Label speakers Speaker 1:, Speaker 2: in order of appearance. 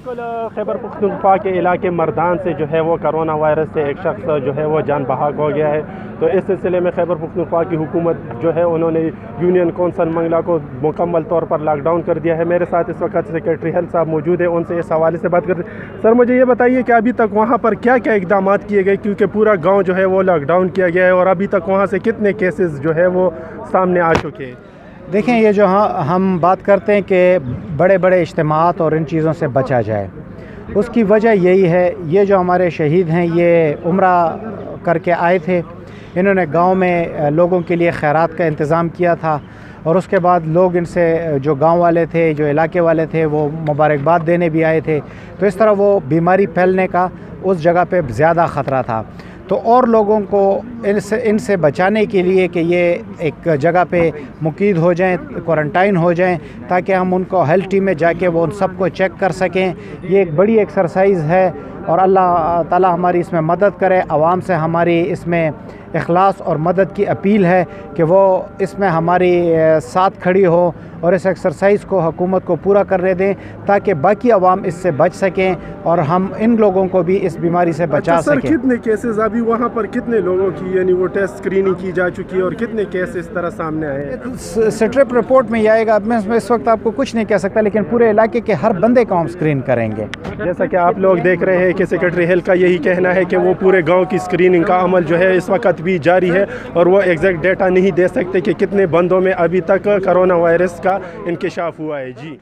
Speaker 1: بالکل خیبر پختونخوا کے علاقے مردان سے جو ہے وہ کرونا وائرس سے ایک شخص جو ہے وہ جان بحق ہو گیا ہے. تو اس سلسلے میں خیبر پختونخوا کی حکومت جو ہے انہوں نے یونین کونسل منگلا کو مکمل طور پر لاک ڈاؤن کر دیا ہے. میرے ساتھ اس وقت سیکریٹری ہیلتھ صاحب موجود ہیں, ان سے اس حوالے سے بات کرتے ہیں. سر مجھے یہ بتائیے کہ ابھی تک وہاں پر کیا کیا اقدامات کیے گئے, کیونکہ پورا گاؤں جو ہے وہ لاک ڈاؤن کیا گیا ہے, اور ابھی تک وہاں سے کتنے کیسز جو ہے وہ سامنے آ چکے ہیں؟
Speaker 2: دیکھیں, یہ جو ہم بات کرتے ہیں کہ بڑے بڑے اجتماعات اور ان چیزوں سے بچا جائے, اس کی وجہ یہی ہے, یہ جو ہمارے شہید ہیں یہ عمرہ کر کے آئے تھے, انہوں نے گاؤں میں لوگوں کے لیے خیرات کا انتظام کیا تھا, اور اس کے بعد لوگ ان سے جو گاؤں والے تھے, جو علاقے والے تھے, وہ مبارکباد دینے بھی آئے تھے. تو اس طرح وہ بیماری پھیلنے کا اس جگہ پہ زیادہ خطرہ تھا. تو اور لوگوں کو ان سے بچانے کے لیے کہ یہ ایک جگہ پہ مقید ہو جائیں, کوارنٹائن ہو جائیں, تاکہ ہم ان کو ہیلتھ ٹیم میں جا کے وہ ان سب کو چیک کر سکیں. یہ ایک بڑی ایکسرسائز ہے, اور اللہ تعالی ہماری اس میں مدد کرے. عوام سے ہماری اس میں اخلاص اور مدد کی اپیل ہے کہ وہ اس میں ہماری ساتھ کھڑی ہو, اور اس ایکسرسائز کو حکومت کو پورا کرنے دیں, تاکہ باقی عوام اس سے بچ سکیں اور ہم ان لوگوں کو بھی اس بیماری سے بچا سکیں.
Speaker 1: سر کتنے کیسز ابھی وہاں پر کتنے لوگوں کی یعنی وہ ٹیسٹ اسکریننگ کی جا چکی ہے, اور کتنے کیس اس طرح سامنے آئے ہیں؟
Speaker 2: سٹرپ رپورٹ میں یہ آئے گا. میں اس وقت آپ کو کچھ نہیں کہہ سکتا, لیکن پورے علاقے کے ہر بندے کو ہم اسکرین کریں گے.
Speaker 1: جیسا کہ آپ لوگ دیکھ رہے ہیں کہ سیکریٹری ہیلتھ کا یہی کہنا ہے کہ وہ پورے گاؤں کی اسکریننگ کا عمل جو ہے اس وقت بھی جاری ہے, اور وہ ایگزیکٹ ڈیٹا نہیں دے سکتے کہ کتنے بندوں میں ابھی تک کرونا وائرس کا انکشاف ہوا ہے. جی